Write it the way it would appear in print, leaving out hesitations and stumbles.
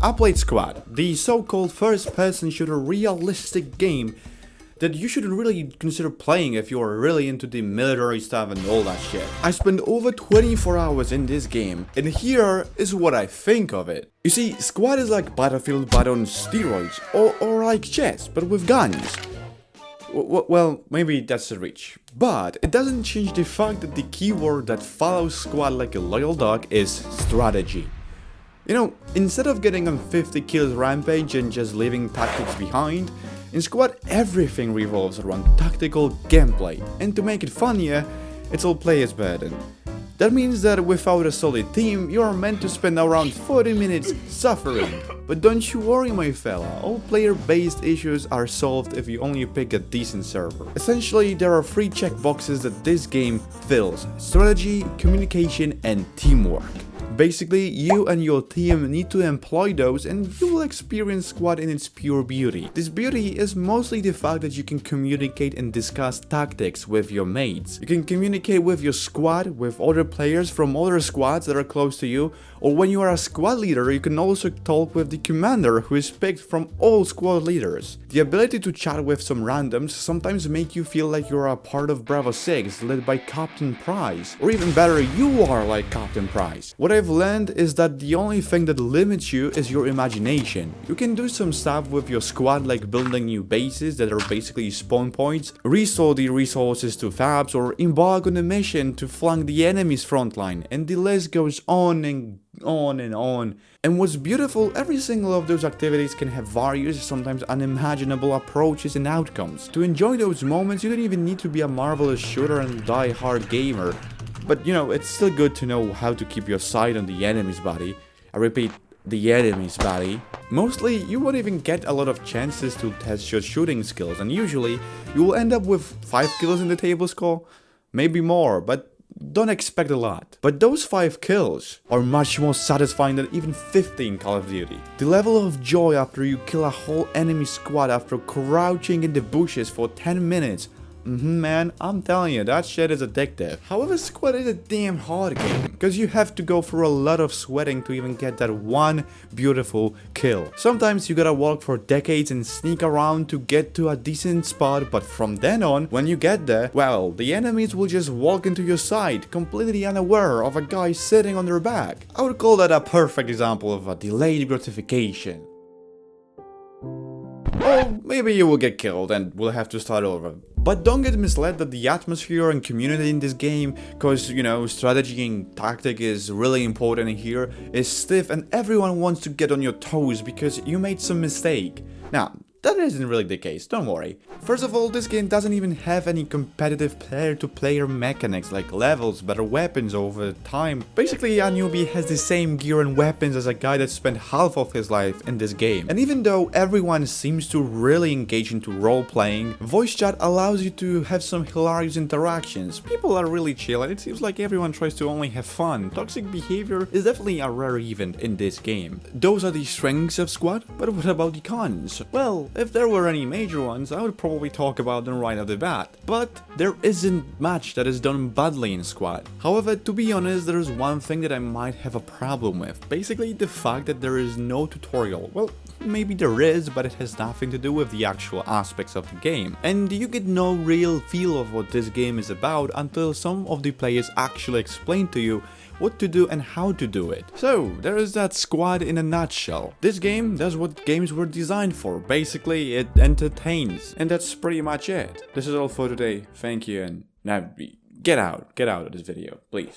I played Squad, the so-called first-person shooter realistic game that you should really consider playing if you are really into the military stuff and all that shit. I spent over 24 hours in this game, and here is what I think of it. You see, Squad is like Battlefield but on steroids, or like chess, but with guns. Well, maybe that's a reach. But it doesn't change the fact that the keyword that follows Squad like a loyal dog is strategy. You know, instead of getting on 50 kills rampage and just leaving tactics behind, in Squad everything revolves around tactical gameplay, and to make it funnier, it's all player's burden. That means that without a solid team, you are meant to spend around 40 minutes suffering. But don't you worry, my fella, all player-based issues are solved if you only pick a decent server. Essentially, there are 3 checkboxes that this game fills: strategy, communication, and teamwork. Basically, you and your team need to employ those and you will experience Squad in its pure beauty. This beauty is mostly the fact that you can communicate and discuss tactics with your mates. You can communicate with your squad, with other players from other squads that are close to you, or when you are a squad leader, you can also talk with the commander who is picked from all squad leaders. The ability to chat with some randoms sometimes make you feel like you're a part of Bravo 6 led by Captain Price, or even better, you are like Captain Price. What I've learned is that the only thing that limits you is your imagination. You can do some stuff with your squad like building new bases that are basically spawn points, restore the resources to fabs, or embark on a mission to flank the enemy's front line, and the list goes on and on and on. And what's beautiful, every single of those activities can have various, sometimes unimaginable approaches and outcomes. To enjoy those moments, you don't even need to be a marvelous shooter and die-hard gamer. But you know, it's still good to know how to keep your sight on the enemy's body. I repeat, the enemy's body. Mostly, you won't even get a lot of chances to test your shooting skills, and usually, you will end up with 5 kills in the table score, maybe more, but don't expect a lot. But those 5 kills are much more satisfying than even 50 in Call of Duty. The level of joy after you kill a whole enemy squad after crouching in the bushes for 10 minutes. Man, I'm telling you, that shit is addictive. However, Squad is a damn hard game, because you have to go through a lot of sweating to even get that one beautiful kill. Sometimes you gotta walk for decades and sneak around to get to a decent spot, but from then on, when you get there, well, the enemies will just walk into your sight, completely unaware of a guy sitting on their back. I would call that a perfect example of a delayed gratification. Or maybe you will get killed and will have to start over. But don't get misled that the atmosphere and community in this game, cause you know, strategy and tactic is really important in here, is stiff and everyone wants to get on your toes because you made some mistake. Now, that isn't really the case, don't worry. First of all, this game doesn't even have any competitive player-to-player mechanics like levels, better weapons over time. Basically, a newbie has the same gear and weapons as a guy that spent half of his life in this game. And even though everyone seems to really engage into role-playing, voice chat allows you to have some hilarious interactions. People are really chill and it seems like everyone tries to only have fun. Toxic behavior is definitely a rare event in this game. Those are the strengths of Squad, but what about the cons? Well, if there were any major ones, I would probably talk about them right off the bat, but there isn't much that is done badly in Squad. However, to be honest, there is one thing that I might have a problem with, basically the fact that there is no tutorial. Well, maybe there is, but it has nothing to do with the actual aspects of the game, and you get no real feel of what this game is about until some of the players actually explain to you what to do and how to do it. So, there is that Squad in a nutshell. This game does what games were designed for. Basically, it entertains. And that's pretty much it. This is all for today. Thank you, and now get out of this video, please.